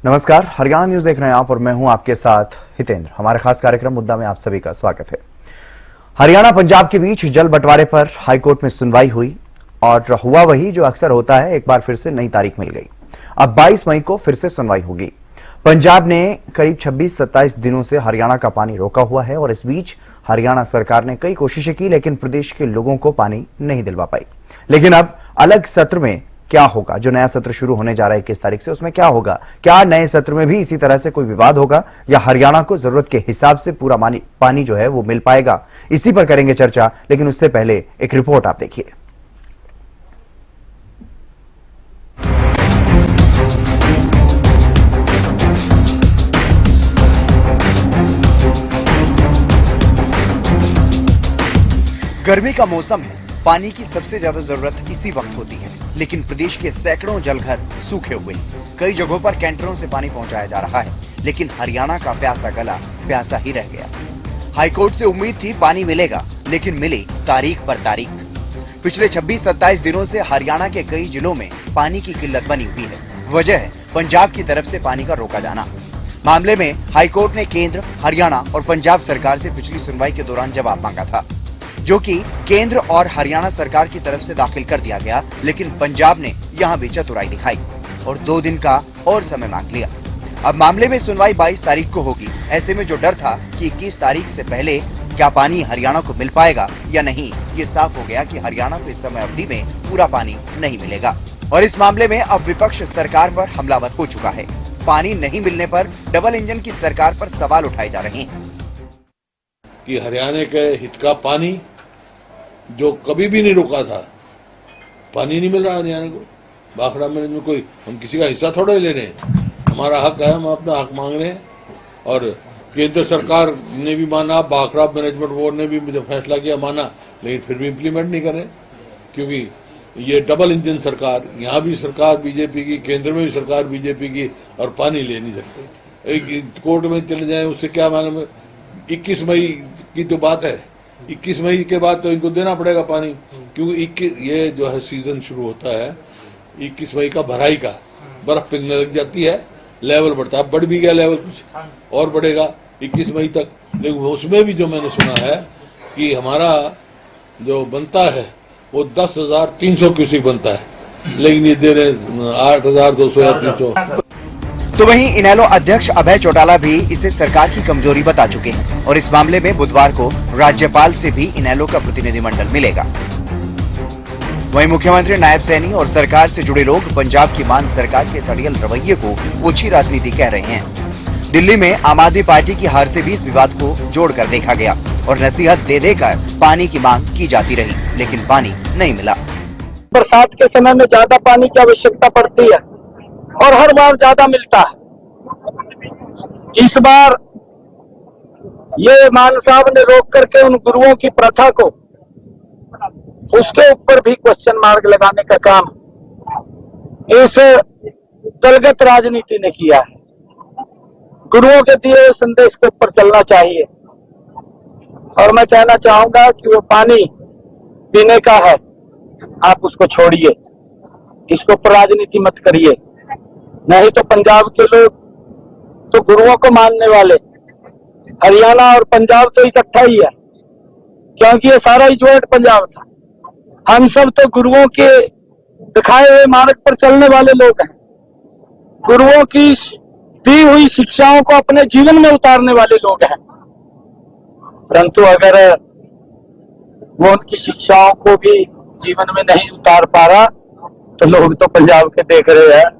नमस्कार, हरियाणा न्यूज देख रहे हैं आप और मैं हूं आपके साथ हितेंद्र। हमारे खास कार्यक्रम मुद्दा में आप सभी का स्वागत है। हरियाणा पंजाब के बीच जल बंटवारे पर हाईकोर्ट में सुनवाई हुई और हुआ वही जो अक्सर होता है, एक बार फिर से नई तारीख मिल गई। अब 22 मई को फिर से सुनवाई होगी। पंजाब ने करीब 26-27 दिनों से हरियाणा का पानी रोका हुआ है और इस बीच हरियाणा सरकार ने कई कोशिशें की, लेकिन प्रदेश के लोगों को पानी नहीं दिलवा पाई। लेकिन अब अलग सत्र में क्या होगा? जो नया सत्र शुरू होने जा रहा है 21 तारीख से, उसमें क्या होगा? क्या नए सत्र में भी इसी तरह से कोई विवाद होगा या हरियाणा को जरूरत के हिसाब से पूरा पानी जो है वो मिल पाएगा? इसी पर करेंगे चर्चा, लेकिन उससे पहले एक रिपोर्ट आप देखिए। गर्मी का मौसम है, पानी की सबसे ज्यादा जरूरत इसी वक्त होती है, लेकिन प्रदेश के सैकड़ों जलघर सूखे हुए हैं। कई जगहों पर कैंटरों से पानी पहुंचाया जा रहा है, लेकिन हरियाणा का प्यासा गला प्यासा ही रह गया। हाईकोर्ट से उम्मीद थी पानी मिलेगा, लेकिन मिली तारीख पर तारीख। पिछले 26-27 दिनों से हरियाणा के कई जिलों में पानी की किल्लत बनी हुई है। वजह है पंजाब की तरफ से पानी का रोका जाना। मामले में हाईकोर्ट ने केंद्र, हरियाणा और पंजाब सरकार से पिछली सुनवाई के दौरान जवाब मांगा था, जो कि केंद्र और हरियाणा सरकार की तरफ से दाखिल कर दिया गया, लेकिन पंजाब ने यहां भी चतुराई दिखाई और 2 दिन का और समय मांग लिया। अब मामले में सुनवाई 22 तारीख को होगी। ऐसे में जो डर था कि 21 तारीख से पहले क्या पानी हरियाणा को मिल पाएगा या नहीं, ये साफ हो गया कि हरियाणा को इस समय अवधि में पूरा पानी नहीं मिलेगा। और इस मामले में अब विपक्ष सरकार पर हमलावर हो चुका है। पानी नहीं मिलने पर डबल इंजन की सरकार पर सवाल उठाए जा रहे हैं कि हरियाणा के हित का पानी जो कभी भी नहीं रुका था, पानी नहीं मिल रहा हरियाणा को। भाखड़ा मैनेजमेंट कोई, हम किसी का हिस्सा थोड़ा ही ले रहे हैं, हमारा हक है, हम अपना हक मांग रहे हैं। और केंद्र सरकार ने भी माना, भाखड़ा मैनेजमेंट बोर्ड ने भी मुझे फैसला किया, माना, लेकिन फिर भी इम्प्लीमेंट नहीं करें, क्योंकि ये डबल इंजन सरकार, यहाँ भी सरकार बीजेपी की, केंद्र में भी सरकार बीजेपी की, और पानी ले नहीं सकते। एक कोर्ट में चले जाए, उससे क्या मालूम है। 21 मई की तो बात है, 21 मई के बाद तो इनको देना पड़ेगा पानी, क्योंकि ये जो है सीजन शुरू होता है 21 मई का, भराई का, बर्फ पिघलने लग जाती है, लेवल बढ़ता है, बढ़ भी गया लेवल, कुछ और बढ़ेगा 21 मई तक। लेकिन उसमें भी जो मैंने सुना है कि हमारा जो बनता है वो 10,300 क्यूसेक बनता है, लेकिन ये दे रहे 8,200 या 300। तो वहीं इनेलो अध्यक्ष अभय चौटाला भी इसे सरकार की कमजोरी बता चुके हैं और इस मामले में बुधवार को राज्यपाल से भी इनेलो का प्रतिनिधिमंडल मिलेगा। वहीं मुख्यमंत्री, नायब सैनी और सरकार से जुड़े लोग पंजाब की मान सरकार के सड़ियल रवैये को ओछी राजनीति कह रहे हैं। दिल्ली में आम आदमी पार्टी की हार से भी इस विवाद को जोड़कर देखा गया और नसीहत दे देकर पानी की मांग की जाती रही, लेकिन पानी नहीं मिला। बरसात के समय में ज्यादा पानी की आवश्यकता पड़ती है और हर बार ज्यादा मिलता है। इस बार ये मान साहब ने रोक करके उन गुरुओं की प्रथा को, उसके ऊपर भी क्वेश्चन मार्क लगाने का काम इस दलगत राजनीति ने किया है। गुरुओं के दिए हुए संदेश के ऊपर चलना चाहिए। और मैं कहना चाहूंगा कि वो पानी पीने का है, आप उसको छोड़िए, इसको ऊपर राजनीति मत करिए। नहीं तो पंजाब के लोग तो गुरुओं को मानने वाले, हरियाणा और पंजाब तो इकट्ठा ही है, क्योंकि ये सारा ही ज्वाइंट पंजाब था। हम सब तो गुरुओं के दिखाए हुए मार्ग पर चलने वाले लोग हैं, गुरुओं की दी हुई शिक्षाओं को अपने जीवन में उतारने वाले लोग हैं। परंतु अगर वो उनकी शिक्षाओं को भी जीवन में नहीं उतार पा रहा, तो लोग तो पंजाब के देख रहे हैं।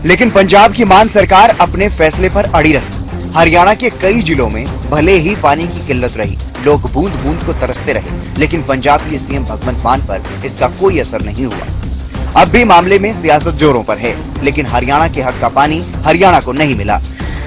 लेकिन पंजाब की मान सरकार अपने फैसले पर अड़ी रही। हरियाणा के कई जिलों में भले ही पानी की किल्लत रही, लोग बूंद बूंद को तरसते रहे, लेकिन पंजाब के सीएम भगवंत मान पर इसका कोई असर नहीं हुआ। अब भी मामले में सियासत जोरों पर है, लेकिन हरियाणा के हक का पानी हरियाणा को नहीं मिला।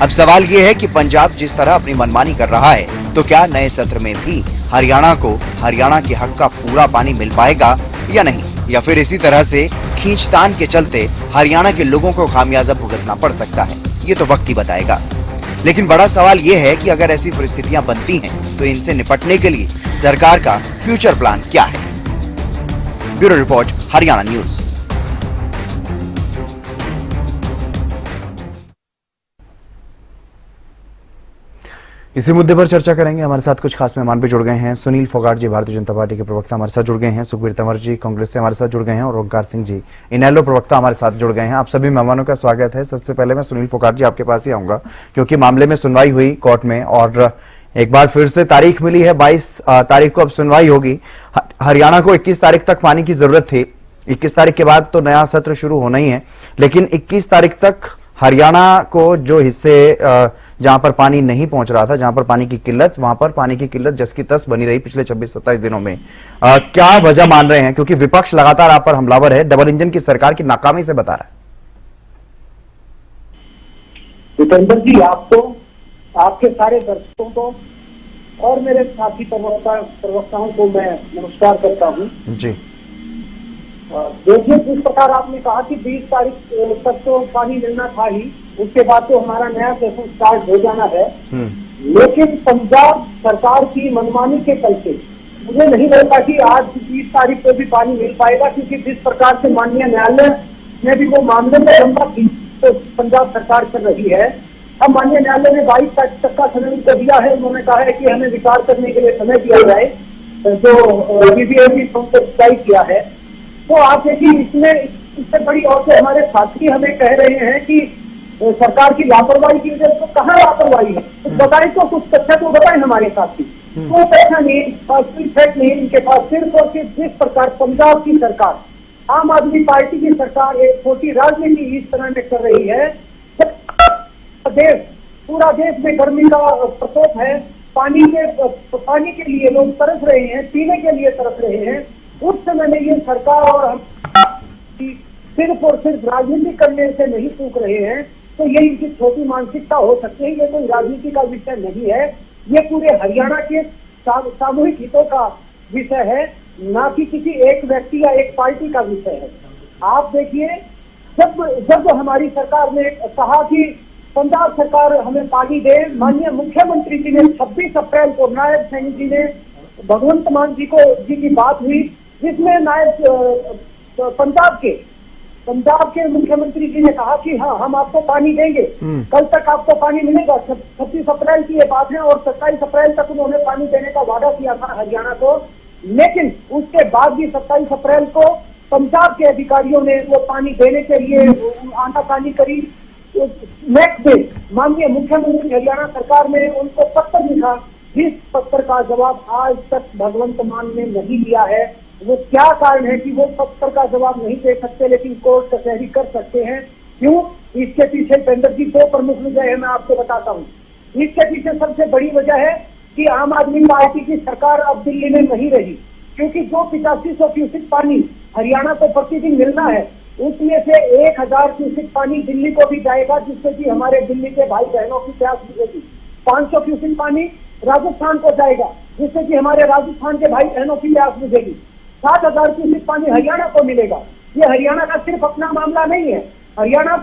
अब सवाल ये है कि पंजाब जिस तरह अपनी मनमानी कर रहा है, तो क्या नए सत्र में भी हरियाणा को हरियाणा के हक का पूरा पानी मिल पाएगा या नहीं, या फिर इसी तरह से खींचतान के चलते हरियाणा के लोगों को खामियाजा भुगतना पड़ सकता है? ये तो वक्त ही बताएगा। लेकिन बड़ा सवाल ये है कि अगर ऐसी परिस्थितियां बनती हैं, तो इनसे निपटने के लिए सरकार का फ्यूचर प्लान क्या है? Bureau report, Haryana news. इसी मुद्दे पर चर्चा करेंगे। हमारे साथ कुछ खास मेहमान भी जुड़ गए हैं। सुनील फोगाट जी भारतीय जनता पार्टी के प्रवक्ता हमारे साथ जुड़ गए हैं, सुखबीर तंवर जी कांग्रेस से हमारे साथ जुड़ गए हैं और ओंकार सिंह जी इनेलो प्रवक्ता हमारे साथ जुड़ गए हैं। आप सभी मेहमानों का स्वागत है। सबसे पहले मैं सुनील फोगाट जी आपके पास ही आऊंगा, क्योंकि मामले में सुनवाई हुई कोर्ट में और एक बार फिर से तारीख मिली है, 22 तारीख को अब सुनवाई होगी। हरियाणा को 21 तारीख तक पानी की जरूरत थी, 21 तारीख के बाद तो नया सत्र शुरू होना ही है, लेकिन 21 तारीख तक हरियाणा को जो हिस्से जहां पर पानी नहीं पहुंच रहा था, जहां पर पानी की किल्लत, वहां पर पानी की किल्लत जस की तस बनी रही पिछले 26-27 दिनों में। क्या वजह मान रहे हैं, क्योंकि विपक्ष लगातार आप पर हमलावर है, डबल इंजन की सरकार की नाकामी से बता रहा है। जितेंद्र जी, आपको, आपके सारे दर्शकों को और मेरे साथी प्रवक्ताओं को मैं नमस्कार करता हूँ जी। देखिए, जिस प्रकार आपने कहा कि 20 तारीख तक तो पानी मिलना था ही, उसके बाद तो हमारा नया सेशन स्टार्ट हो जाना है, लेकिन पंजाब सरकार की मनमानी के चलते मुझे नहीं लगता कि आज 20 तारीख को भी पानी मिल पाएगा, क्योंकि जिस प्रकार से माननीय न्यायालय ने भी वो मामले में लंबा तो पंजाब सरकार कर रही है। अब माननीय न्यायालय ने 22 तारीख तक का समय उनको दिया है। उन्होंने कहा है कि हमें विचार करने के लिए समय दिया जाए, जो बीबीएमबी तय किया है। तो आप देखिए, इसमें इससे बड़ी और तो हमारे साथी हमें कह रहे हैं कि सरकार की लापरवाही की वजह से। कहाँ लापरवाही है, कुछ बताए तो, कुछ तथ्य तो बताए हमारे साथी। तो तथ्य नहीं, फैक्ट नहीं इनके पास। सिर्फ और सिर्फ जिस प्रकार पंजाब की सरकार, आम आदमी पार्टी की सरकार एक छोटी राजनीति इस तरह में कर रही है, पूरा देश में गर्मी का प्रकोप है, पानी के लिए लोग तरस रहे हैं, पीने के लिए तरस रहे हैं। उस समय में ये सरकार और हम सिर्फ और सिर्फ राजनीति करने से नहीं चूक रहे हैं, तो ये इनकी छोटी मानसिकता हो सकती है। ये कोई राजनीति का विषय नहीं है, ये पूरे हरियाणा के सामूहिक हितों का विषय है, ना कि किसी एक व्यक्ति या एक पार्टी का विषय है। आप देखिए, जब हमारी सरकार ने कहा कि पंजाब सरकार हमें पानी दे, माननीय मुख्यमंत्री जी ने 26 अप्रैल को नायब सैनी जी ने भगवंत मान जी की बात हुई, जिसमें नायब पंजाब के मुख्यमंत्री जी ने कहा कि हाँ, हम आपको पानी देंगे, कल तक आपको पानी मिलेगा। 26 अप्रैल की ये बात है और 27 अप्रैल तक उन्होंने पानी देने का वादा किया था हरियाणा को। लेकिन उसके बाद भी 27 अप्रैल को पंजाब के अधिकारियों ने वो पानी देने के लिए आनाकानी करी। नेक्स्ट डे माननीय मुख्यमंत्री हरियाणा सरकार ने उनको पत्र लिखा, जिस पत्र का जवाब आज तक भगवंत मान ने नहीं दिया है। वो क्या कारण है कि वो पत्र का जवाब नहीं दे सकते, लेकिन कोर्ट कचहरी कर सकते हैं? क्यों? इसके पीछे टेंडर की 2 प्रमुख वजह है, मैं आपको बताता हूँ। इसके पीछे सबसे बड़ी वजह है कि आम आदमी पार्टी की सरकार अब दिल्ली में नहीं रही, क्योंकि जो 8500 क्यूसेक पानी हरियाणा को प्रतिदिन मिलना है, उसमें से 1000 क्यूसेक पानी दिल्ली को भी जाएगा, जिससे कि हमारे दिल्ली के भाई बहनों की प्यास बुझेगी। 500 क्यूसेक पानी राजस्थान को जाएगा, जिससे कि हमारे राजस्थान के भाई बहनों की प्यास बुझेगी। 7000 क्यूसेक पानी हरियाणा को मिलेगा। ये हरियाणा का सिर्फ अपना मामला नहीं है, हरियाणा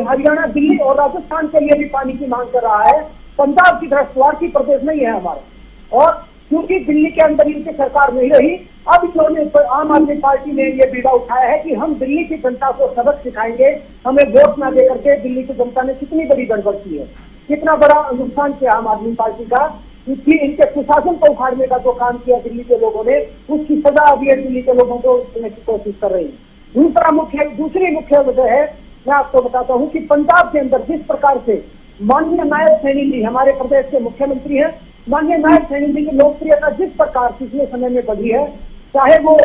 हरियाणा दिल्ली और राजस्थान के लिए भी पानी की मांग कर रहा है। पंजाब की तरह स्वार्थी प्रदेश नहीं है हमारा। और क्योंकि दिल्ली के अंदर इनकी सरकार नहीं रही, अब इन्होंने आम आदमी पार्टी ने ये बीड़ा उठाया है कि हम दिल्ली की जनता को सबक सिखाएंगे, हमें वोट न देकर के। दिल्ली की जनता ने कितनी बड़ी गड़बड़ की है, कितना बड़ा नुकसान किया आम आदमी पार्टी का, क्योंकि इनके सुशासन को उखाड़ने का जो काम किया दिल्ली के लोगों ने, उसकी सजा अभी दिल्ली के लोगों को देने की कोशिश कर रही है। दूसरी मुख्य वजह है, मैं आपको बताता हूँ कि पंजाब के अंदर जिस प्रकार से माननीय नायब सैनी जी हमारे प्रदेश के मुख्यमंत्री हैं, माननीय नायब सैनी जी की लोकप्रियता जिस प्रकार पिछले समय में बढ़ी है, चाहे वो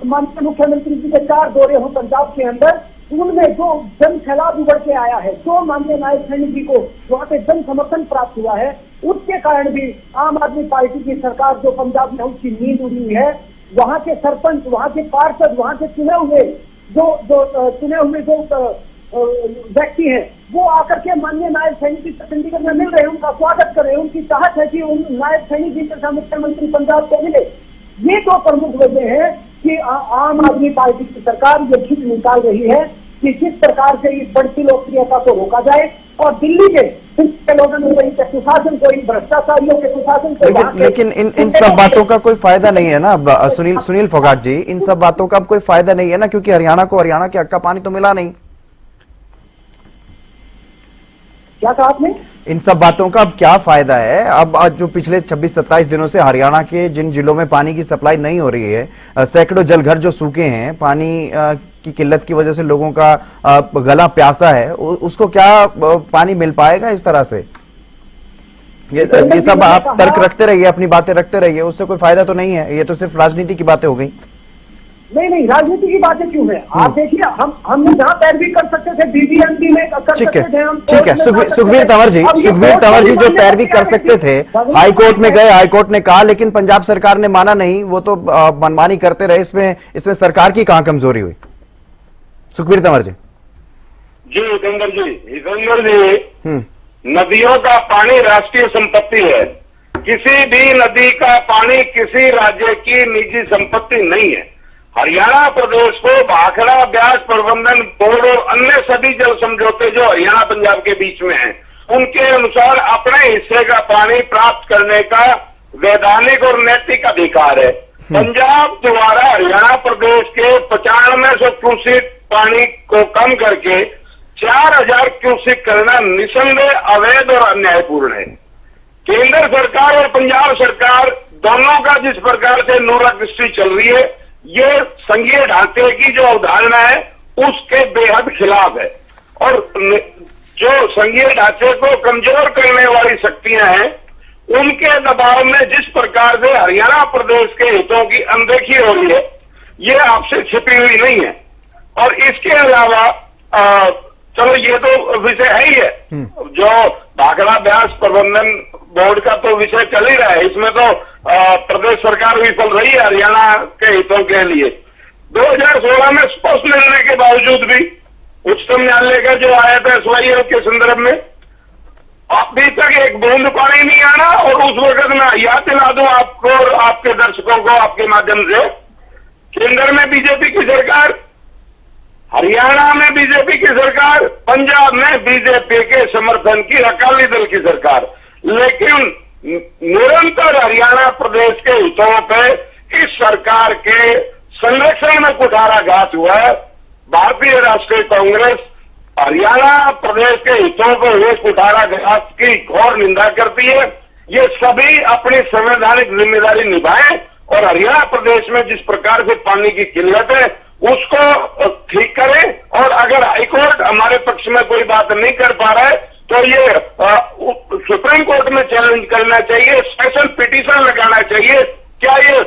माननीय मुख्यमंत्री जी के 4 दौरे हों पंजाब के अंदर, उनमें जो जन सैलाब उभर के आया है, जो माननीय नायब सैनी जी को वहां पे जन समर्थन प्राप्त हुआ है, उसके कारण भी आम आदमी पार्टी की सरकार जो पंजाब में उसकी नींद उड़ी हुई है, वहां के सरपंच, वहां के पार्षद, वहां के चुने हुए जो व्यक्ति हैं, वो आकर के माननीय नायब सैनी जी चंडीगढ़ में मिल रहे हैं, उनका स्वागत कर रहे हैं। उनकी चाहत है कि उन नायब सैनी जी तथा मुख्यमंत्री पंजाब को मिले। ये 2 प्रमुख वजह है कि आम आदमी पार्टी की सरकार ये खिंच निकाल रही है कि किस प्रकार से इस बढ़ती लोकप्रियता को रोका जाए और दिल्ली के लोगों ने इनके सुशासन को, इन भ्रष्टाचारियों के सुशासन को। लेकिन इन सब बातों का कोई फायदा नहीं है ना सुनील फोगाट जी, इन सब बातों का अब कोई फायदा नहीं है ना, क्योंकि हरियाणा को हरियाणा के हक का पानी तो मिला नहीं। क्या कहा आपने? इन सब बातों का अब क्या फायदा है? अब आज जो पिछले 26-27 दिनों से हरियाणा के जिन जिलों में पानी की सप्लाई नहीं हो रही है, सैकड़ों जलघर जो सूखे हैं, पानी की किल्लत की वजह से लोगों का गला प्यासा है, उसको क्या पानी मिल पाएगा इस तरह से? ये सब आप तर्क रखते रहिए, अपनी बातें रखते रहिए, उससे कोई फायदा तो नहीं है। ये तो सिर्फ राजनीति की बातें हो गई। नहीं, राजनीति की बातें क्यों है? आप देखिए, हमने जहाँ पैरवी कर सकते थे बीबीएमपी में कर सकते थे हम। ठीक है, सुखबीर तंवर जी जो पैरवी कर सकते थे, हाई कोर्ट में गए, हाई कोर्ट ने कहा, लेकिन पंजाब सरकार ने माना नहीं, वो तो मनमानी करते रहे। इसमें सरकार की कहां कमजोरी हुई? सुखबीर तंवर जी। हितेंद्र जी, नदियों का पानी राष्ट्रीय संपत्ति है। किसी भी नदी का पानी किसी राज्य की निजी संपत्ति नहीं है। हरियाणा प्रदेश को भाखड़ा ब्याज प्रबंधन बोर्ड और अन्य सभी जल समझौते जो हरियाणा पंजाब के बीच में हैं, उनके अनुसार अपने हिस्से का पानी प्राप्त करने का वैधानिक और नैतिक अधिकार है। पंजाब द्वारा हरियाणा प्रदेश के 9500 क्यूसेक पानी को कम करके 4000 क्यूसेक करना निसंदेह अवैध और अन्यायपूर्ण है। केंद्र सरकार और पंजाब सरकार दोनों का जिस प्रकार से नूरा दृष्टि चल रही है, ये संघीय ढांचे की जो अवधारणा है उसके बेहद खिलाफ है। और जो संघीय ढांचे को कमजोर करने वाली शक्तियां हैं, उनके दबाव में जिस प्रकार से हरियाणा प्रदेश के हितों की अनदेखी हो रही है, ये आपसे छिपी हुई नहीं है। और इसके अलावा चलो ये तो विषय है ही है, जो भाखड़ा ब्याज प्रबंधन बोर्ड का तो विषय चल ही रहा है, इसमें तो प्रदेश सरकार विफल रही है हरियाणा के हितों के लिए। 2016 में स्पष्ट निर्णय के बावजूद भी उच्चतम न्यायालय का जो आया था SYL के संदर्भ में, अभी तक एक बूंद पानी नहीं आना। और उस वक्त मैं याद दिला दूं आपको और आपके दर्शकों को आपके माध्यम से, केंद्र में बीजेपी की सरकार, हरियाणा में बीजेपी की सरकार, पंजाब में बीजेपी के समर्थन की अकाली दल की सरकार, लेकिन निरंतर हरियाणा प्रदेश के हितों पे इस सरकार के संरक्षण में कुठाराघात हुआ है। भारतीय राष्ट्रीय कांग्रेस हरियाणा प्रदेश के हितों को हुए कुठाराघात की घोर निंदा करती है। ये सभी अपनी संवैधानिक जिम्मेदारी निभाएं और हरियाणा प्रदेश में जिस प्रकार से पानी की किल्लत है उसको ठीक करें। और अगर हाईकोर्ट हमारे पक्ष में कोई बात नहीं कर पा रहा है तो ये सुप्रीम कोर्ट में चैलेंज करना चाहिए, स्पेशल पिटीशन लगाना चाहिए। क्या ये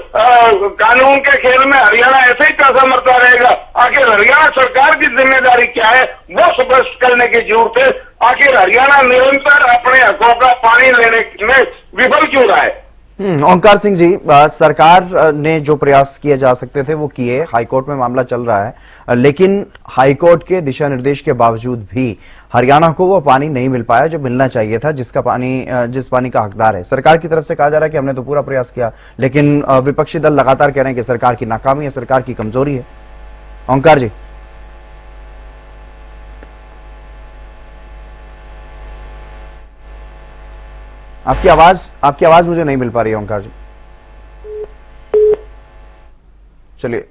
कानून के खेल में हरियाणा ऐसे ही पैसा मरता रहेगा? आखिर हरियाणा सरकार की जिम्मेदारी क्या है वो स्पष्ट करने की जरूरत है। आखिर हरियाणा निरंतर अपने हकों का पानी लेने में विफल क्यों रहा है? ओंकार सिंह जी, सरकार ने जो प्रयास किए जा सकते थे वो किए, हाईकोर्ट में मामला चल रहा है, लेकिन हाईकोर्ट के दिशा निर्देश के बावजूद भी हरियाणा को वो पानी नहीं मिल पाया जो मिलना चाहिए था, जिस पानी का हकदार है। सरकार की तरफ से कहा जा रहा है कि हमने तो पूरा प्रयास किया, लेकिन विपक्षी दल लगातार कह रहे हैं कि सरकार की नाकामी है, सरकार की कमजोरी है। ओंकार जी, आपकी आवाज मुझे नहीं मिल पा रही है ओंकार जी। चलिए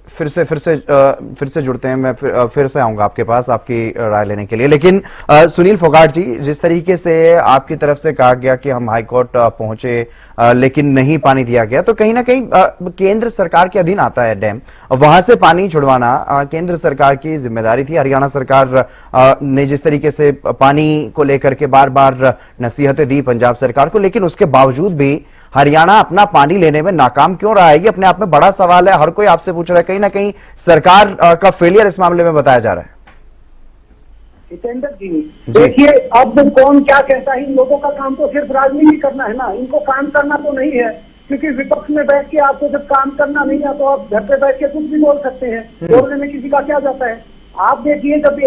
फिर से जुड़ते हैं, मैं फिर से आऊंगा आपके पास आपकी राय लेने के लिए। लेकिन सुनील फोगाट जी, जिस तरीके से आपकी तरफ से कहा गया कि हम हाईकोर्ट पहुंचे लेकिन नहीं पानी दिया गया, तो कहीं ना कहीं केंद्र सरकार के अधीन आता है डैम, वहां से पानी छुड़वाना केंद्र सरकार की जिम्मेदारी थी। हरियाणा सरकार ने जिस तरीके से पानी को लेकर के बार बार नसीहतें दी पंजाब सरकार को, लेकिन उसके बावजूद भी हरियाणा अपना पानी लेने में नाकाम क्यों रहा है, ये अपने आप में बड़ा सवाल है। हर कोई आपसे पूछ रहा है, कहीं ना कहीं सरकार का फेलियर इस मामले में बताया जा रहा है। जितेंद्र जी, देखिए अब कौन क्या कहता है, इन लोगों का काम तो सिर्फ राजनीति करना है ना, इनको काम करना तो नहीं है। क्योंकि विपक्ष में बैठ के आपको जब काम करना नहीं है तो आप घर पे बैठ के कुछ भी बोल सकते हैं, बोलने में किसी का क्या जाता है। आप देखिए, जब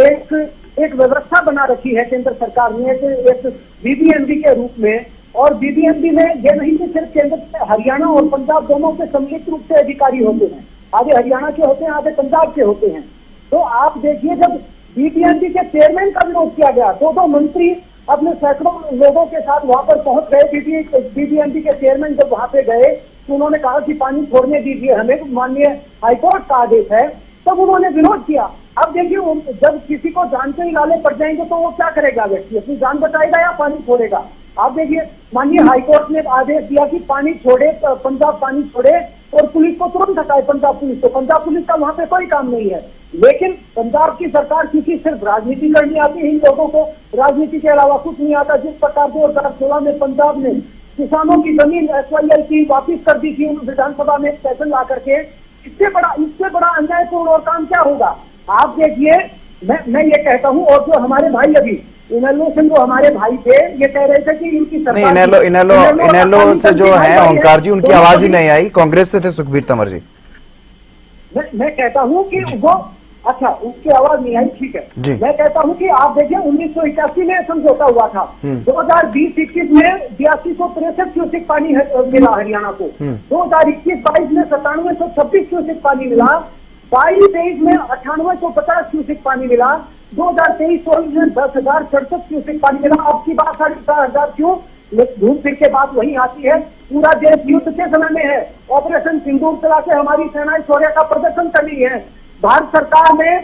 एक व्यवस्था बना रखी है केंद्र सरकार ने एक बीबीएमबी के रूप में, और बीबीएमबी में ये नहीं कि सिर्फ केंद्र से हरियाणा और पंजाब दोनों के सम्मिलित रूप से अधिकारी होते हैं, आधे हरियाणा के होते हैं, आधे पंजाब के होते हैं। तो आप देखिए, जब बीबीएमबी के चेयरमैन का विरोध किया गया, दो मंत्री अपने सैकड़ों लोगों के साथ वहां पर पहुंच गए। बीबीएमबी के चेयरमैन जब वहां पे गए तो उन्होंने कहा कि पानी छोड़ने दीजिए, हमें माननीय हाईकोर्ट का आदेश है, तब उन्होंने विरोध किया। अब देखिए, जब किसी को जान के ही नाले पड़ जाएंगे तो वो क्या करेगा? व्यक्ति अपनी जान बचाएगा या पानी छोड़ेगा? आप देखिए, माननीय हाईकोर्ट ने आदेश दिया कि पानी छोड़े, पंजाब पानी छोड़े और पुलिस को तुरंत हटाए, पंजाब पुलिस को। पंजाब पुलिस का वहां पे कोई काम नहीं है। लेकिन पंजाब की सरकार क्योंकि सिर्फ राजनीति करनी आती है, इन लोगों को राजनीति के अलावा कुछ नहीं आता। जिस प्रकार 2016 में पंजाब ने किसानों की जमीन SYL की वापिस कर दी थी विधानसभा में फैसला ला करके, इससे बड़ा अन्यायपूर्ण और काम क्या होगा? आप देखिए, मैं ये कहता हूँ, और जो हमारे भाई अभी इनेलो से जो हमारे भाई थे, ये कह रहे थे कि इनकी सरकार इनेलो से जो है ओंकार जी, उनकी आवाज ही नहीं आई। कांग्रेस से थे सुखबीर तंवर जी। मैं कहता हूँ कि वो, अच्छा, उसकी आवाज नहीं आई, ठीक है। मैं कहता हूँ कि आप देखिए, 1981 में समझौता हुआ था, 2020-21 में 8263 क्यूसेक पानी मिला हरियाणा को, 2021-22 में 9726 क्यूसेक पानी मिला, 22-23 में 9850 क्यूसेक पानी मिला, 2023-24 में 10,067 क्यूसेक पानी मिला। अब की बात 4,500 क्यों? घूम फिर के बात वही आती है, पूरा देश युद्ध के समय में है। ऑपरेशन सिंदूर चला के हमारी सेनाएं शौर्य का प्रदर्शन कर रही है। भारत सरकार ने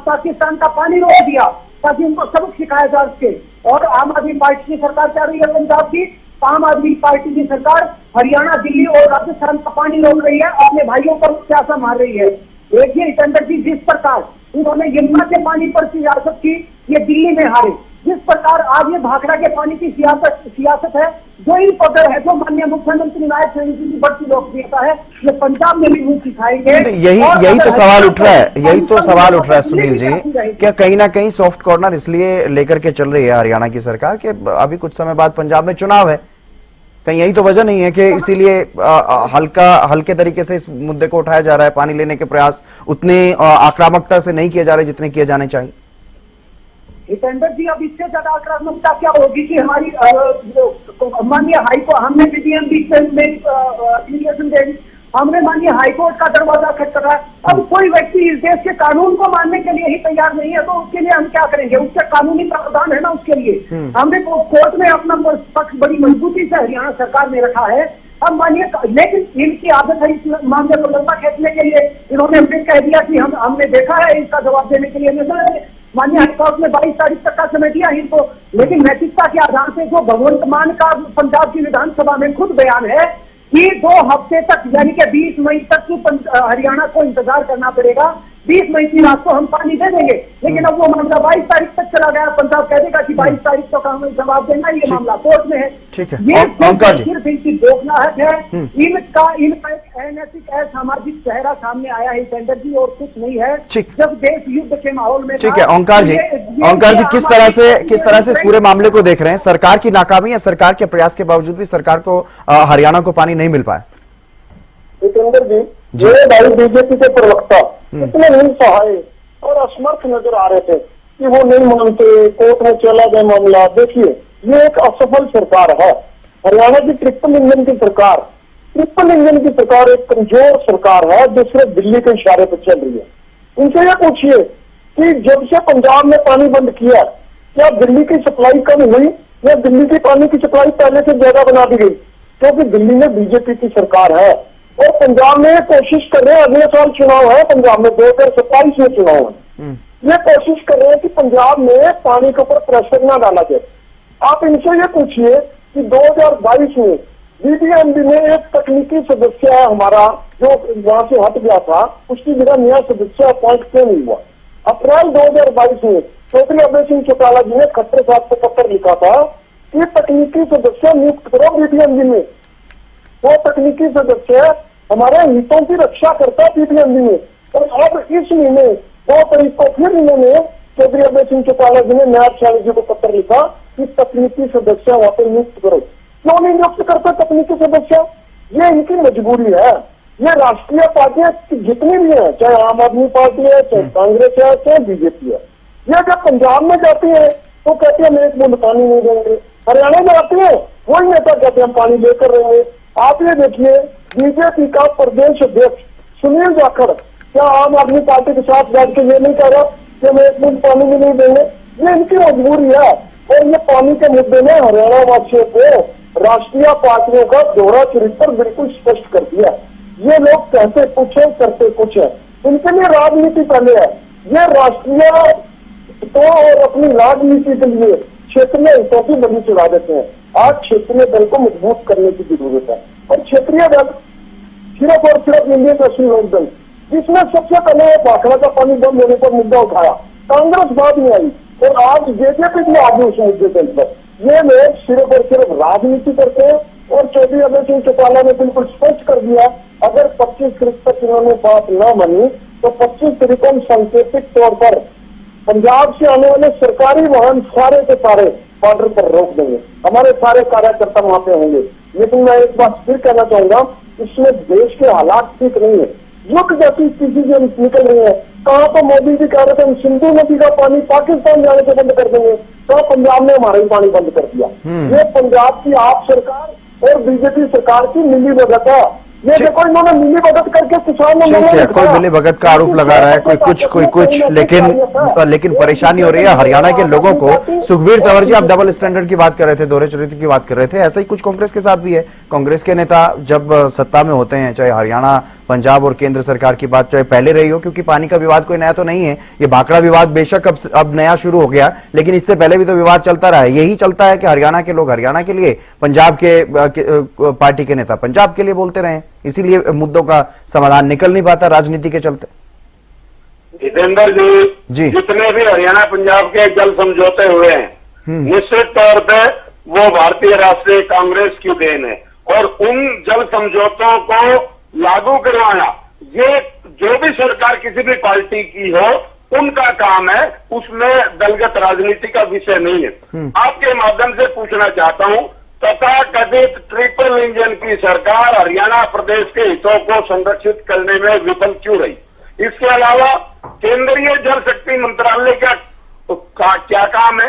पाकिस्तान का पानी रोक दिया ताकि उनको सबक सिखाया जा सके। और आम आदमी पार्टी की सरकार क्या रही है पंजाब की? आम आदमी पार्टी की सरकार हरियाणा, दिल्ली और राजस्थान का पानी रोक रही है, अपने भाइयों पर प्यासा मार रही है। देखिए जितेंद्र जी, जिस प्रकार उन्होंने यमुना के पानी पर सियासत की, ये दिल्ली में हारे। जिस प्रकार आज ये भाखड़ा के पानी की सियासत है, जो इन पदर है, जो माननीय मुख्यमंत्री नायब सिंह जी की बढ़ती लोकप्रियता है, ये पंजाब में भी मुंह सिखाएंगे। यही तो सवाल उठ रहा है, यही तो सवाल उठ रहा है सुनील जी, क्या कहीं ना कहीं सॉफ्ट कॉर्नर इसलिए लेकर के चल रही है हरियाणा की सरकार कि अभी कुछ समय बाद पंजाब में चुनाव है? कहीं यही तो वजह नहीं है कि इसीलिए हल्के तरीके से इस मुद्दे को उठाया जा रहा है? पानी लेने के प्रयास उतने आक्रामकता से नहीं किए जा रहे जितने किए जाने चाहिए। जितेंद्र जी, अब इससे ज्यादा आक्रामकता क्या होगी कि हमारी माननीय हाईकोर्ट, हमने एप्लीकेशन दे दी, हमने माननीय हाईकोर्ट का दरवाजा खटखटाया। अब कोई व्यक्ति इस देश के कानून को मानने के लिए ही तैयार नहीं है, तो उसके लिए हम क्या करेंगे? उससे कानूनी प्रावधान है ना उसके लिए। हमने कोर्ट में अपना पक्ष बड़ी मजबूती से हरियाणा सरकार ने रखा है। अब मानिए, लेकिन इनकी आदत है इस मामले को लंबा खींचने के लिए। इन्होंने हमने कह दिया कि हमने देखा है, इसका जवाब देने के लिए माननीय हाईकोर्ट ने 22 तारीख तक का समय दिया इनको। लेकिन नैतिकता के आधार से जो भगवंत मान का पंजाब की विधानसभा में खुद बयान है कि 2 हफ्ते तक, यानी कि 20 मई तक हरियाणा को इंतजार करना पड़ेगा। 20 मई की रात को हम पानी दे देंगे। लेकिन अब वो मामला 22 तारीख तक चला गया। पंजाब कह देगा कि 22 तारीख तक हमें जवाब देना, ये मामला कोर्ट में है। ठीक है, ये सिर्फ इनकी बौखलाहट है। इनका एक अनैतिक असामाजिक चेहरा सामने आया है टेंडर जी, और कुछ नहीं है। जब देश युद्ध के माहौल में, ठीक है ओंकार जी, किस तरह से इस पूरे मामले को देख रहे हैं? सरकार की नाकामी या सरकार के प्रयास के बावजूद भी सरकार को हरियाणा को पानी नहीं मिल पाया? जितेंद्र जी, मेरे भाई बीजेपी के प्रवक्ता इतने निसहाय और असमर्थ नजर आ रहे थे कि वो नहीं मानते, कोर्ट में चला गया मामला। देखिए, ये एक असफल सरकार है। हरियाणा की ट्रिपल इंजन की सरकार एक कमजोर सरकार है जो सिर्फ दिल्ली के इशारे पर चल रही है। उनसे ये पूछिए कि जब से पंजाब ने पानी बंद किया, क्या दिल्ली की सप्लाई कम हुई या दिल्ली की पानी की सप्लाई पहले से ज्यादा बना दी गई? क्योंकि दिल्ली में बीजेपी की सरकार है और पंजाब में कोशिश कर रहे हैं, अगले साल चुनाव है पंजाब में, 2027 में चुनाव है। ये कोशिश कर रहे हैं कि पंजाब में पानी के ऊपर प्रेशर ना डाला जाए। आप इनसे ये पूछिए कि 2022 में बीबीएमबी में एक तकनीकी सदस्य है हमारा, जो वहां से हट गया था, उसकी जगह नया सदस्य अपॉइंट क्यों नहीं हुआ? अप्रैल 2022 में चौधरी अभय सिंह चौटाला जी ने खट्टर साहब को पत्र लिखा था कि तकनीकी सदस्य नियुक्त करो बीबीएमबी में। वो तकनीकी सदस्य हमारे हितों की रक्षा करता है बीबीएमबी में। और अब इस महीने 2 तारीख को फिर इन्होंने चौधरी अभय सिंह चौटाला जी ने नायब शाह जी को पत्र लिखा कि तकनीकी सदस्य वहां पर नियुक्त करो। क्यों नहीं नियुक्त करते तकनीकी सदस्य? ये इनकी मजबूरी है। ये राष्ट्रीय पार्टियां जितनी भी है, चाहे आम आदमी पार्टी है, चाहे कांग्रेस है, चाहे बीजेपी है, ये जब पंजाब में जाती है तो कहते हैं हम एक बूंद पानी नहीं देंगे। हरियाणा में आते हैं, वही नेता कहते हैं हम पानी लेकर रहेंगे। आप ये देखिए, बीजेपी का प्रदेश अध्यक्ष सुनील जाखड़ क्या आम आदमी पार्टी के साथ बैठ के ये नहीं कह रहा कि हम एक बूंद पानी भी नहीं देंगे? ये इनकी मजबूरी है। और ये पानी के मुद्दे में हरियाणा वासियों को राष्ट्रीय पार्टियों का दोहरा चरित्र बिल्कुल स्पष्ट कर दिया। ये लोग कहते कुछ है, करते कुछ है। इनके लिए राजनीति पहले है। ये राष्ट्रीय तो और अपनी राजनीति के लिए क्षेत्रीय हितों की बलि चढ़ा देते हैं। आज क्षेत्रीय दल को मजबूत करने की जरूरत है और क्षेत्रीय दल सिर्फ और सिर्फ इंडियन नेशनल लोक दल, जिसमें सबसे पहले भाखड़ा का पानी बंद होने पर मुद्दा उठाया, कांग्रेस बाद में आई और आज बीजेपी भी आ गई उस मुद्दे पर। ये लोग सिर्फ और सिर्फ राजनीति करते हैं और चौधरी अभय सिंह चौटाला ने बिल्कुल स्पष्ट कर दिया, अगर 25 तारीख तक इन्होंने बात न मानी तो 25 तारीख को हम सांकेतिक तौर पर पंजाब से आने वाले सरकारी वाहन सारे के सारे बॉर्डर पर रोक देंगे, हमारे सारे कार्यकर्ता वहां पे होंगे। लेकिन मैं एक बात फिर कहना चाहूंगा, इसमें देश के हालात ठीक नहीं है, युद्ध जैसी स्थिति जो निकल रही है। कहाँ तो मोदी जी कह रहे थे हम सिंधु नदी का पानी पाकिस्तान जाने से बंद कर देंगे, तो पंजाब ने हमारा ही पानी बंद कर दिया। ये पंजाब की आप सरकार और बीजेपी सरकार की मिली भगत है। ये देखो इन्होंने मिली भगत करके किसानों ने कोई मिली भगत का आरोप लगा रहा है, कोई कुछ, लेकिन परेशानी हो रही है हरियाणा के लोगों को। सुखबीर तंवर जी, आप डबल स्टैंडर्ड की बात कर रहे थे, दोहरे चरित्र की बात कर रहे थे, ऐसा ही कुछ कांग्रेस के साथ भी है। कांग्रेस के नेता जब सत्ता में होते हैं, चाहे हरियाणा, पंजाब और केंद्र सरकार की बात चाहे पहले रही हो, क्योंकि पानी का विवाद कोई नया तो नहीं है, ये भाखड़ा विवाद बेशक अब नया शुरू हो गया, लेकिन इससे पहले भी तो विवाद चलता रहा है। यही चलता है कि हरियाणा के लोग हरियाणा के लिए, पंजाब के पार्टी के नेता पंजाब के लिए बोलते रहे, इसीलिए मुद्दों का समाधान निकल नहीं पाता राजनीति के चलते। जितेंद्र जी, जितने भी हरियाणा पंजाब के जल समझौते हुए हैं, निश्चित तौर पे वो भारतीय राष्ट्रीय कांग्रेस की देन है और उन जल समझौतों को लागू करवाना ये जो भी सरकार किसी भी पार्टी की हो उनका काम है, उसमें दलगत राजनीति का विषय नहीं है। आपके माध्यम से पूछना चाहता हूं, तथाकथित ट्रिपल इंजन की सरकार हरियाणा प्रदेश के हितों को संरक्षित करने में विफल क्यों रही? इसके अलावा केंद्रीय जल शक्ति मंत्रालय का क्या काम है,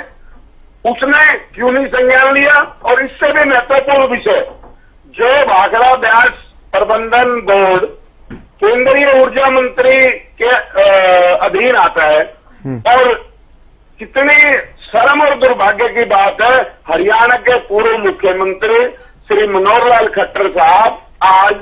उसने क्यों नहीं संज्ञान लिया? और इससे भी महत्वपूर्ण विषय, जो भाखड़ा ब्यास प्रबंधन बोर्ड केंद्रीय ऊर्जा मंत्री के अधीन आता है और कितनी शर्म और दुर्भाग्य की बात है, हरियाणा के पूर्व मुख्यमंत्री श्री मनोहर लाल खट्टर साहब आज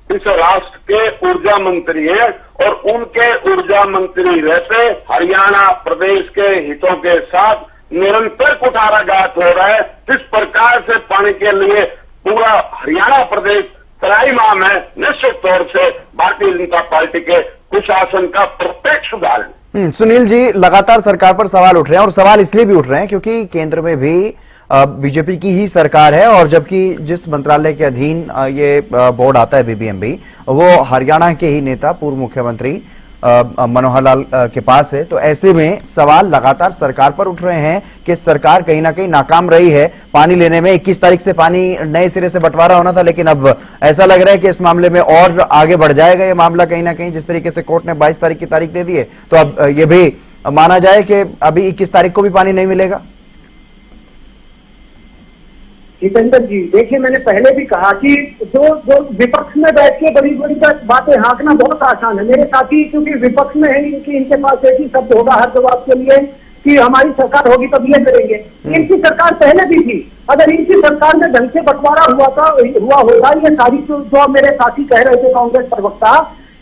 इस राष्ट्र के ऊर्जा मंत्री है और उनके ऊर्जा मंत्री रहते हरियाणा प्रदेश के हितों के साथ निरंतर कुठाराघात हो रहा है। किस प्रकार से पानी के लिए पूरा हरियाणा प्रदेश त्राईमाम है, निश्चित तौर से भारतीय जनता पार्टी के कुशासन का प्रत्यक्ष उदाहरण। सुनील जी, लगातार सरकार पर सवाल उठ रहे हैं और सवाल इसलिए भी उठ रहे हैं क्योंकि केंद्र में भी बीजेपी की ही सरकार है और जबकि जिस मंत्रालय के अधीन ये बोर्ड आता है बीबीएमबी, वो हरियाणा के ही नेता पूर्व मुख्यमंत्री मनोहर लाल के पास है। तो ऐसे में सवाल लगातार सरकार पर उठ रहे हैं कि सरकार कहीं ना कहीं नाकाम रही है पानी लेने में। 21 तारीख से पानी नए सिरे से बंटवारा होना था, लेकिन अब ऐसा लग रहा है कि इस मामले में और आगे बढ़ जाएगा ये मामला कहीं ना कहीं। जिस तरीके से कोर्ट ने 22 तारीख की तारीख दे दी है, तो अब ये भी माना जाए कि अभी 21 तारीख को भी पानी नहीं मिलेगा। जितेंद्र जी, देखिए मैंने पहले भी कहा कि जो विपक्ष में बैठ के बड़ी बड़ी बातें हाँकना बहुत आसान है। मेरे साथी क्योंकि विपक्ष में है, इनके पास एक ही शब्द होगा हर जवाब के लिए कि हमारी सरकार होगी तब ये करेंगे। इनकी सरकार पहले भी थी, अगर इनकी सरकार में ढंग से बंटवारा हुआ होगा, ये सारी जो मेरे साथी कह रहे थे कांग्रेस प्रवक्ता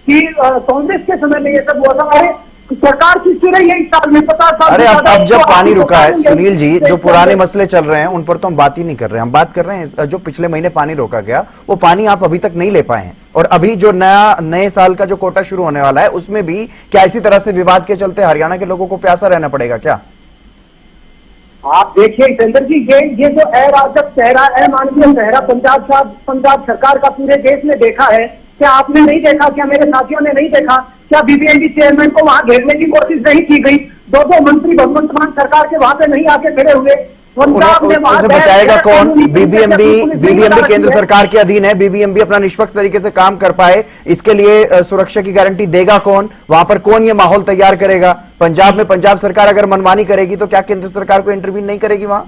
कि कांग्रेस के समय में ये सब हुआ था, अरे सरकार की रही है इस साल में 50 साल। अरे अब जब पानी रुका है सुनील जी, जो पुराने मसले चल रहे हैं उन पर तो हम बात ही नहीं कर रहे हैं। हम बात कर रहे हैं जो पिछले महीने पानी रोका गया, वो पानी आप अभी तक नहीं ले पाए हैं और अभी जो नए साल का जो कोटा शुरू होने वाला है उसमें भी क्या इसी तरह से विवाद के चलते हरियाणा के लोगों को प्यासा रहना पड़ेगा क्या? आप देखिए जितेंद्र जी, ये जो अराजक चेहरा, अमानवीय चेहरा पंजाब सरकार का पूरे देश ने देखा है। क्या आपने नहीं देखा? क्या मेरे साथियों ने नहीं देखा? क्या बीबीएमबी चेयरमैन को वहां घेरने की कोशिश नहीं की गई? दो मंत्री भगवंत मान सरकार के वहां पे नहीं आके खड़े हुए? पंजाब में वहां बचाएगा कौन? बीबीएमबी केंद्र सरकार के अधीन है। बीबीएमबी अपना निष्पक्ष तरीके से काम कर पाए, इसके लिए सुरक्षा की गारंटी देगा कौन? वहां पर कौन ये माहौल तैयार करेगा? पंजाब में पंजाब सरकार अगर मनमानी करेगी तो क्या केंद्र सरकार को इंटरवीन नहीं करेगी? वहां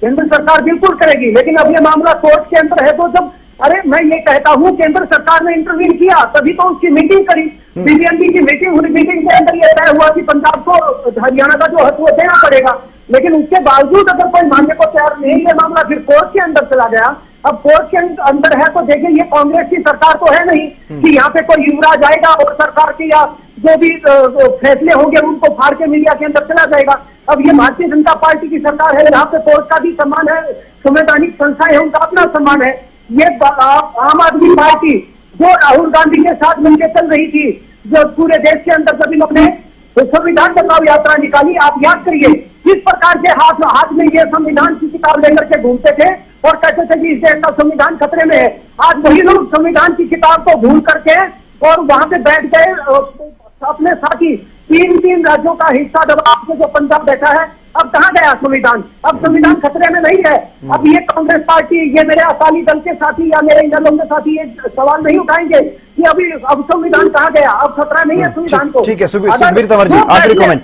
केंद्र सरकार बिल्कुल करेगी, लेकिन अब ये मामला कोर्ट के अंदर है। तो जब अरे मैं ये कहता हूं केंद्र सरकार ने इंटरवीन किया तभी तो उसकी मीटिंग करी, बीबीएमबी की मीटिंग हुई। मीटिंग के अंदर ये तय हुआ कि पंजाब को हरियाणा का जो हक वो देना पड़ेगा, लेकिन उसके बावजूद अगर कोई मानने को तैयार नहीं, ये मामला फिर कोर्ट के अंदर चला गया। अब कोर्ट के अंदर है तो देखिए, ये कांग्रेस की सरकार तो है नहीं कि यहाँ पे कोई युवराज आएगा और सरकार की या जो भी फैसले होंगे उनको फाड़ के मीडिया के अंदर चला जाएगा। अब ये भारतीय जनता पार्टी की सरकार है, यहाँ पे कोर्ट का भी सम्मान है, संवैधानिक संस्थाएं हैं उनका अपना सम्मान है। ये आम आदमी पार्टी जो राहुल गांधी के साथ मिलकर चल रही थी, जो पूरे देश के अंदर जब इन्होंने संविधान बचाओ यात्रा निकाली, आप याद करिए किस प्रकार से हाथ में ये संविधान की किताब लेकर के घूमते थे और कहते थे कि इस देश का संविधान खतरे में है। आज वही लोग संविधान की किताब को भूल करके और वहां पे बैठ गए अपने साथी तीन राज्यों का हिस्सा दबा के जो पंजाब बैठा है। अब कहाँ गया संविधान? अब संविधान खतरे में नहीं है। अब ये कांग्रेस पार्टी, ये मेरे अकाली दल के साथी या मेरे इनलों के साथी ये सवाल नहीं उठाएंगे कि अभी अब संविधान कहाँ गया, अब खतरा नहीं है संविधान को। ठीक है सुखबीर तंवर जी, आखिरी कमेंट।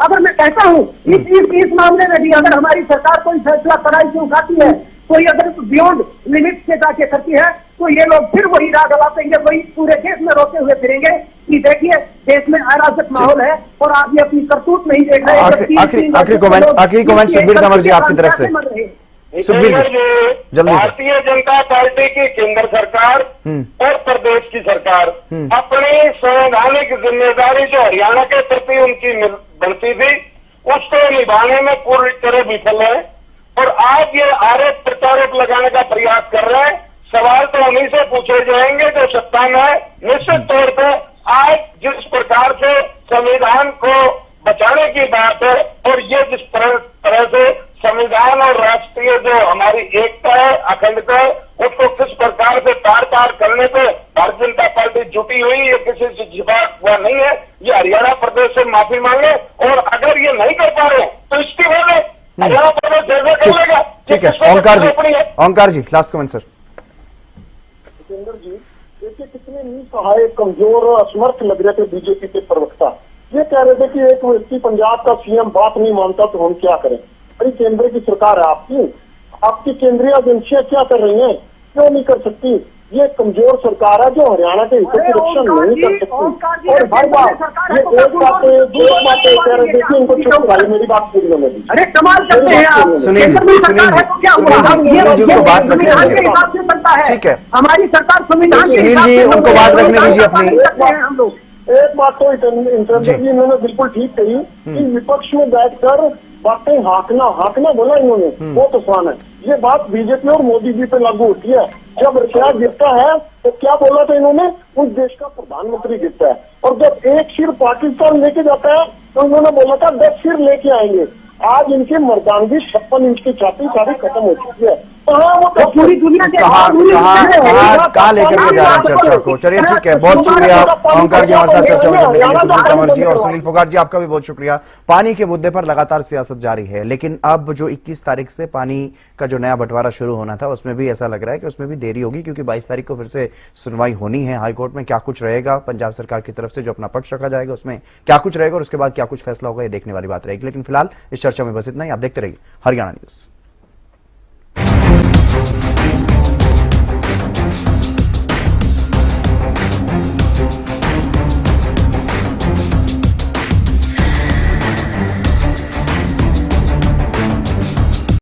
अगर मैं कहता हूँ इस मामले में भी अगर हमारी सरकार कोई फैसला कड़ाई से उठाती है, कोई अगर बियॉन्ड लिमिट से जाके करती है, तो ये लोग फिर वही राह दबाएंगे, वही पूरे देश में रोते हुए फिरेंगे कि देखिए देश में अराजक माहौल है और आप ये अपनी करतूत नहीं देख रहे। आखिरी कमेंट सुखबीर तंवर जी आपकी तरफ से। सुखबीर जी जल्दी। भारतीय जनता पार्टी की केंद्र सरकार और प्रदेश की सरकार अपनी संवैधानिक जिम्मेदारी जो हरियाणा के प्रति उनकी बनती थी उसको निभाने में पूरी तरह विफल है और आज ये आरोप प्रत्यारोप लगाने का प्रयास कर रहे हैं। सवाल तो उन्हीं से पूछे जाएंगे जो सत्ता में है। निश्चित तौर पर आज जिस प्रकार से संविधान को बचाने की बात है और ये जिस तरह से संविधान और राष्ट्रीय जो हमारी एकता है, अखंडता है, उसको किस प्रकार से तार करने पे भारतीय जनता पार्टी जुटी हुई, ये किसी से छिपा हुआ नहीं है। ये हरियाणा प्रदेश से माफी मांगे और अगर ये नहीं कर पा रहे तो इस्तीफा दें। हरियाणा प्रदेश जैसे कर लेगा। ठीक है ओंकार जी लास्ट कमेंट सर। जितेंद्र जी देखिए कितने निसहाय, कमजोर और असमर्थ लग रहे थे बीजेपी के प्रवक्ता। ये कह रहे थे कि एक व्यक्ति पंजाब का सीएम बात नहीं मानता तो हम क्या करें। अरे केंद्र की सरकार है आपकी केंद्रीय एजेंसियां क्या कर रही हैं, क्यों नहीं कर सकती? ये कमजोर सरकार है जो हरियाणा के हितों की रक्षा नहीं कर सकती। और हर बार ये एक बात दो बातें कह रहे थे कि इनको चुप कराइए, मेरी बात पूरी होने दी। अरे कमाल करते हैं आप। सुनील जी बात रखने, ठीक है हमारी सरकार संविधान सुनील जी उनको बात रखने दीजिए अपनी। हम लोग एक बात तो इंटरनेट जी इन्होंने बिल्कुल ठीक कही कि विपक्ष में बैठकर बातें हाकना बोला इन्होंने, बहुत आसान है। ये बात बीजेपी और मोदी जी पे लागू होती है। जब रशिया गिरता है तो क्या बोला था इन्होंने, उस देश का प्रधानमंत्री गिरता है। और जब एक सिर पाकिस्तान लेके जाता है तो इन्होंने बोला था 10 सिर लेके आएंगे। आज इनकी मर्दानगी 56 इंच की छाती सारी खत्म हो चुकी है। तो पूरी दुनिया के कहाँ लेकर के जा रहे हैं चर्चा को। चलिए ठीक है, बहुत शुक्रिया ओंकार जी हमारे साथ चर्चा में जुड़ने के लिए। सुखबीर तंवर जी और सुनील फोगाट जी आपका भी बहुत शुक्रिया। पानी के मुद्दे पर लगातार सियासत जारी है, लेकिन अब जो 21 तारीख से पानी का जो नया बंटवारा शुरू होना था उसमें भी ऐसा लग रहा है कि उसमें भी देरी होगी, क्योंकि 22 तारीख को फिर से सुनवाई होनी है हाईकोर्ट में। क्या कुछ रहेगा पंजाब सरकार की तरफ से जो अपना पक्ष रखा जाएगा उसमें क्या कुछ रहेगा और उसके बाद क्या कुछ फैसला होगा, ये देखने वाली बात रहेगी। लेकिन फिलहाल इस चर्चा में बस इतना ही। आप देखते रहिए हरियाणा न्यूज।